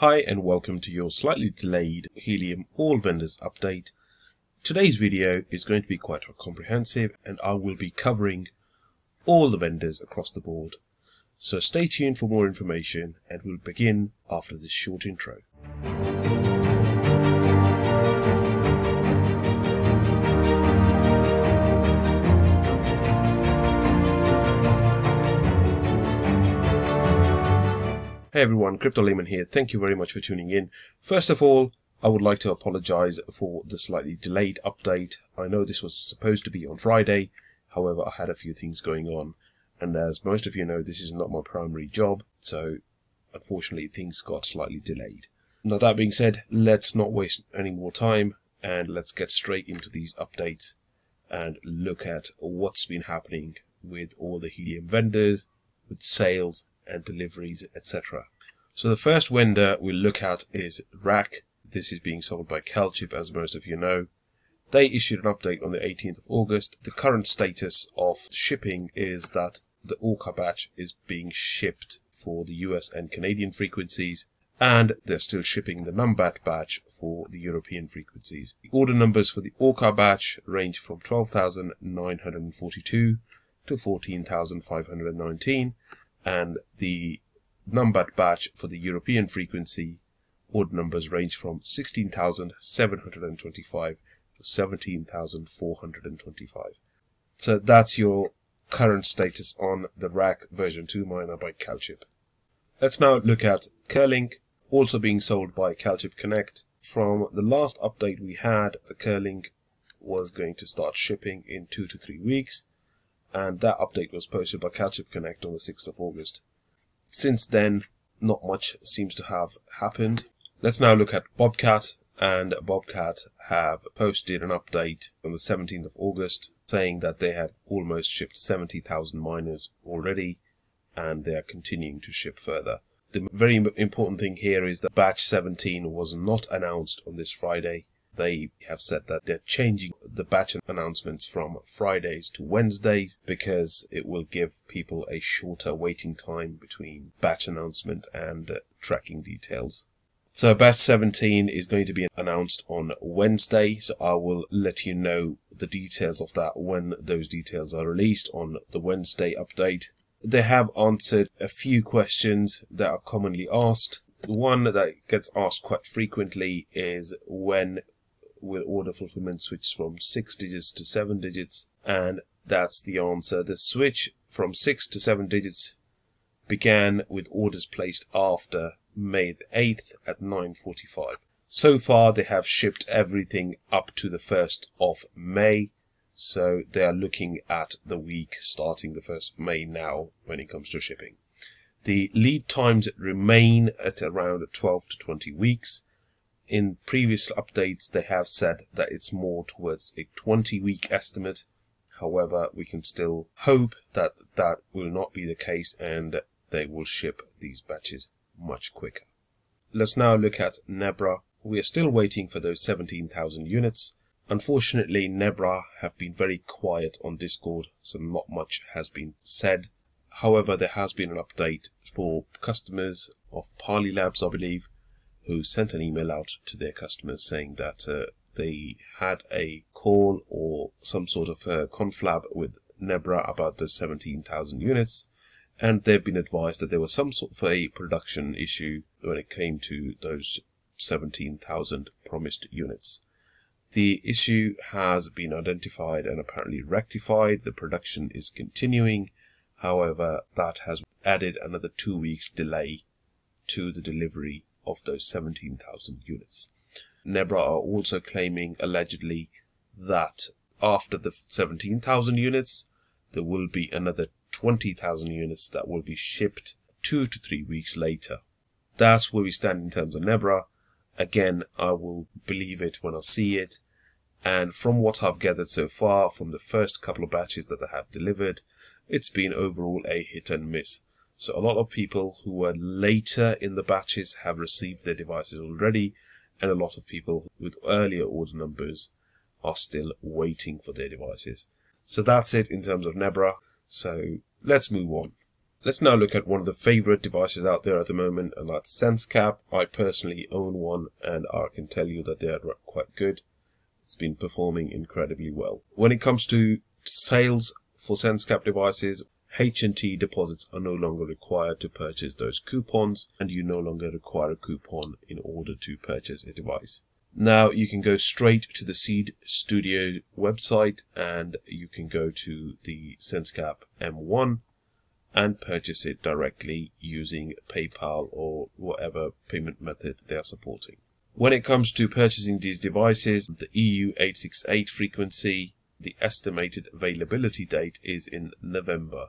Hi and welcome to your slightly delayed Helium All Vendors update. Today's video is going to be quite comprehensive and I will be covering all the vendors across the board. So stay tuned for more information and we'll begin after this short intro. Hey everyone, Crypto Layman here. Thank you very much for tuning in. First of all, I would like to apologize for the slightly delayed update. I know this was supposed to be on Friday, however I had a few things going on, and as most of you know, this is not my primary job, so unfortunately things got slightly delayed. Now that being said, let's not waste any more time and let's get straight into these updates and look at what's been happening with all the Helium vendors, with sales and deliveries, etc. So the first vendor we'll look at is RAK. This is being sold by Calchip, as most of you know. They issued an update on the 18th of August. The current status of shipping is that the EUCA batch is being shipped for the US and Canadian frequencies, and they're still shipping the NumBat batch for the European frequencies. The order numbers for the EUCA batch range from 12,942 to 14,519, and the NumBat batch for the European frequency order numbers range from 16,725 to 17,425. So that's your current status on the RAK version 2 miner by Calchip. Let's now look at Kerlink, also being sold by Calchip Connect. From the last update we had, the Kerlink was going to start shipping in 2 to 3 weeks. And that update was posted by Calchip Connect on the 6th of August. Since then, not much seems to have happened. Let's now look at Bobcat, and Bobcat have posted an update on the 17th of August saying that they have almost shipped 70,000 miners already and they are continuing to ship further. The very important thing here is that batch 17 was not announced on this Friday. They have said that they're changing the batch announcements from Fridays to Wednesdays because it will give people a shorter waiting time between batch announcement and tracking details. So batch 17 is going to be announced on Wednesday, so I will let you know the details of that when those details are released on the Wednesday update. They have answered a few questions that are commonly asked. The one that gets asked quite frequently is when will order fulfillment switch from 6 digits to 7 digits, and that's the answer. The switch from 6 to 7 digits began with orders placed after May the 8th at 9:45. So far they have shipped everything up to the 1st of May, so they are looking at the week starting the 1st of May now when it comes to shipping. The lead times remain at around 12 to 20 weeks. In previous updates, they have said that it's more towards a 20-week estimate. However, we can still hope that that will not be the case and they will ship these batches much quicker. Let's now look at Nebra. We are still waiting for those 17,000 units. Unfortunately, Nebra have been very quiet on Discord, so not much has been said. However, there has been an update for customers of Parley Labs, I believe, who sent an email out to their customers saying that they had a call or some sort of conflab with Nebra about those 17,000 units, and they've been advised that there was some sort of a production issue when it came to those 17,000 promised units. The issue has been identified and apparently rectified. The production is continuing. However, that has added another 2 weeks delay to the delivery of those 17,000 units. Nebra are also claiming allegedly that after the 17,000 units there will be another 20,000 units that will be shipped 2 to 3 weeks later. That's where we stand in terms of Nebra. Again, I will believe it when I see it, and from what I've gathered so far from the first couple of batches that I have delivered, it's been overall a hit and miss. So a lot of people who were later in the batches have received their devices already, and a lot of people with earlier order numbers are still waiting for their devices. So that's it in terms of Nebra. So let's move on. Let's now look at one of the favorite devices out there at the moment, and that's SenseCAP. I personally own one, and I can tell you that they are quite good. It's been performing incredibly well. When it comes to sales for SenseCAP devices, H&T deposits are no longer required to purchase those coupons, and you no longer require a coupon in order to purchase a device. Now you can go straight to the Seed Studio website, and you can go to the SenseCAP M1 and purchase it directly using PayPal or whatever payment method they are supporting. When it comes to purchasing these devices, the EU868 frequency, the estimated availability date is in November.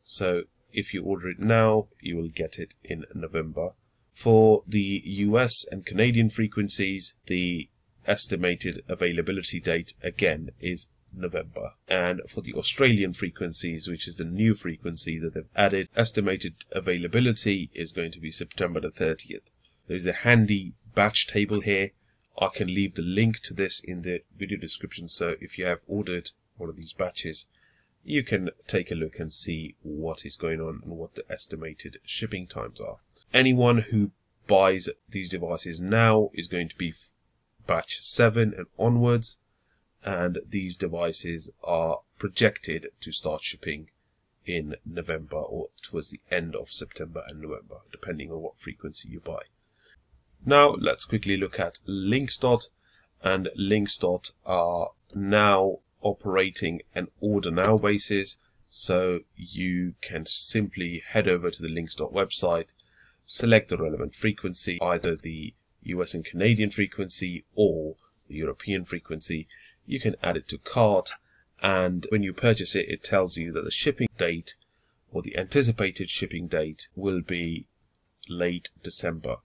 So if you order it now, you will get it in November. For the US and Canadian frequencies, the estimated availability date again is November. And for the Australian frequencies, which is the new frequency that they've added, estimated availability is going to be September the 30th. There's a handy batch table here. I can leave the link to this in the video description, so if you have ordered one of these batches, you can take a look and see what is going on and what the estimated shipping times are. Anyone who buys these devices now is going to be batch 7 and onwards, and these devices are projected to start shipping in November or towards the end of September and November, depending on what frequency you buy. Now let's quickly look at Linxdot, and Linxdot are now operating an order now basis, so you can simply head over to the Linxdot website, select the relevant frequency, either the US and Canadian frequency or the European frequency. You can add it to cart, and when you purchase it, it tells you that the shipping date or the anticipated shipping date will be late December.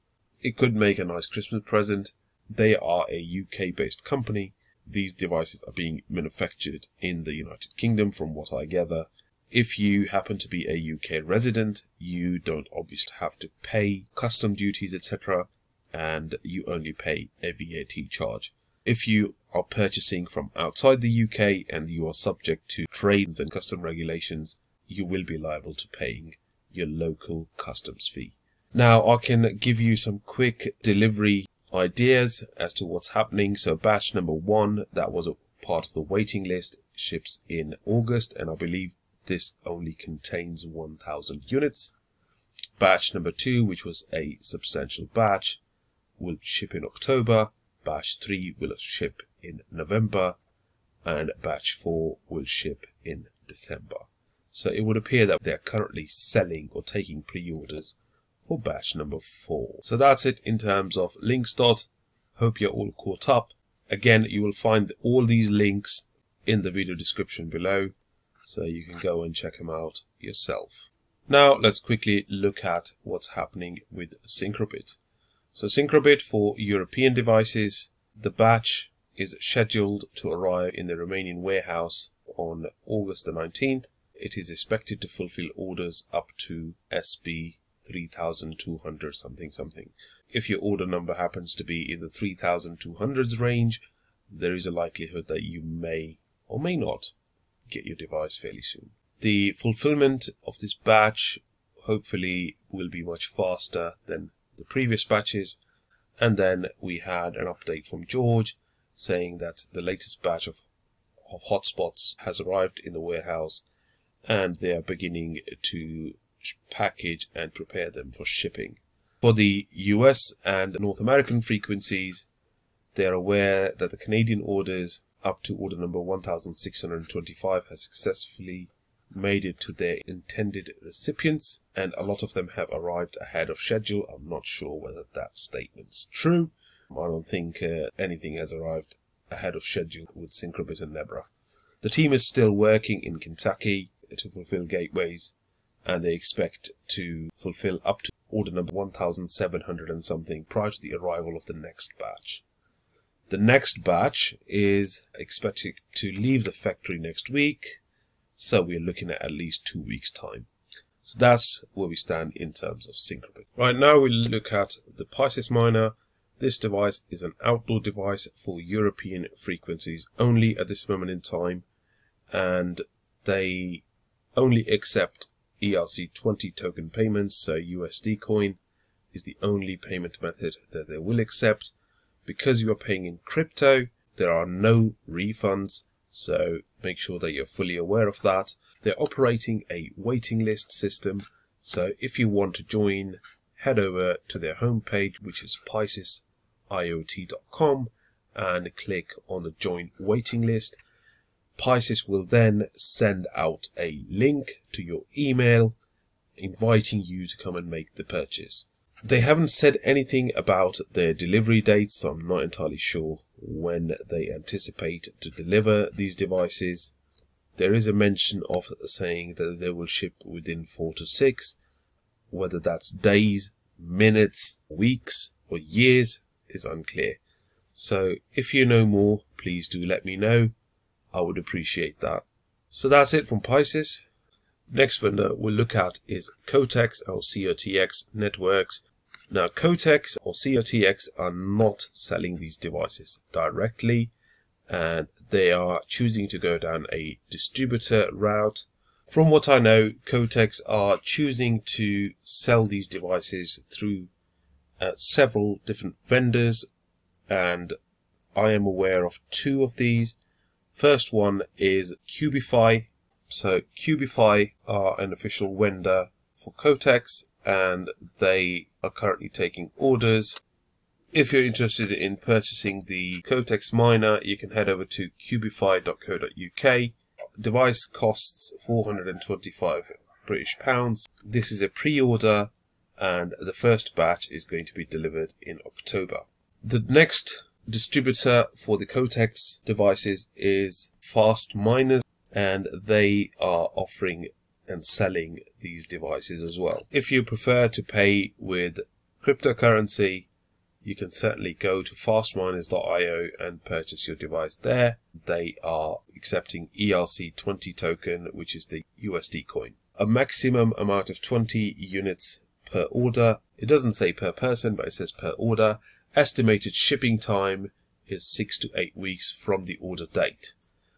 It could make a nice Christmas present. They are a UK based company. These devices are being manufactured in the United Kingdom from what I gather. If you happen to be a UK resident, you don't obviously have to pay custom duties, etc., and you only pay a VAT charge. If you are purchasing from outside the UK and you are subject to trades and custom regulations, you will be liable to paying your local customs fee. Now I can give you some quick delivery ideas as to what's happening. So batch number 1, that was a part of the waiting list, ships in August, and I believe this only contains 1,000 units. Batch number 2, which was a substantial batch, will ship in October. Batch 3 will ship in November, and batch 4 will ship in December. So it would appear that they're currently selling or taking pre-orders for batch number 4. So that's it in terms of Linxdot. Hope you're all caught up. Again, you will find all these links in the video description below, so you can go and check them out yourself. Now let's quickly look at what's happening with Syncrobit. So Syncrobit for European devices, the batch is scheduled to arrive in the Romanian warehouse on August the 19th. It is expected to fulfill orders up to SB 3,200 something. If your order number happens to be in the 3,200s range, there is a likelihood that you may or may not get your device fairly soon. The fulfillment of this batch hopefully will be much faster than the previous batches. And then we had an update from George saying that the latest batch of hotspots has arrived in the warehouse, and they are beginning to package and prepare them for shipping. For the US and North American frequencies, they are aware that the Canadian orders up to order number 1625 has successfully made it to their intended recipients, and a lot of them have arrived ahead of schedule. I'm not sure whether that statement's true. I don't think anything has arrived ahead of schedule with Syncrobit and Nebra. The team is still working in Kentucky to fulfill gateways, and they expect to fulfill up to order number 1700 and something prior to the arrival of the next batch. The next batch is expected to leave the factory next week, so we're looking at least 2 weeks' time. So that's where we stand in terms of Syncrobit. Right now we look at the Pisces miner. This device is an outdoor device for European frequencies only at this moment in time, and they only accept ERC20 token payments, so USD coin is the only payment method that they will accept. Because you are paying in crypto, there are no refunds, so make sure that you're fully aware of that. They're operating a waiting list system, so if you want to join, head over to their homepage, which is piscesiot.com, and click on the join waiting list. Pisces will then send out a link to your email inviting you to come and make the purchase. They haven't said anything about their delivery dates, so I'm not entirely sure when they anticipate to deliver these devices. There is a mention of saying that they will ship within 4 to 6. Whether that's days, minutes, weeks, or years is unclear. So if you know more, please do let me know. I would appreciate that. So that's it from Pisces. Next vendor we'll look at is CoTX or CoTX Networks. Now, CoTX or CoTX are not selling these devices directly, and they are choosing to go down a distributor route. From what I know, CoTX are choosing to sell these devices through several different vendors, and I am aware of 2 of these. First one is Cubify. So Cubify are an official vendor for CoTX, and they are currently taking orders. If you're interested in purchasing the CoTX miner, you can head over to cubify.co.uk. Device costs £425 British. This is a pre-order, and the first batch is going to be delivered in October. The next distributor for the CoTX devices is Fast Miners, and they are offering and selling these devices as well. If you prefer to pay with cryptocurrency, you can certainly go to fastminers.io and purchase your device there. They are accepting ERC20 token, which is the USD coin. A maximum amount of 20 units per order. It doesn't say per person, but it says per order. Estimated shipping time is 6 to 8 weeks from the order date.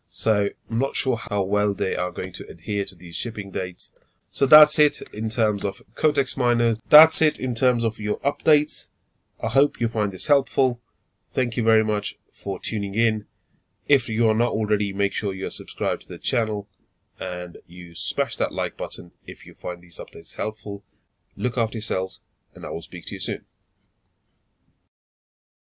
So I'm not sure how well they are going to adhere to these shipping dates. So that's it in terms of CoTX miners. That's it in terms of your updates. I hope you find this helpful. Thank you very much for tuning in. If you are not already, make sure you're subscribed to the channel and you smash that like button if you find these updates helpful. Look after yourselves, and I will speak to you soon.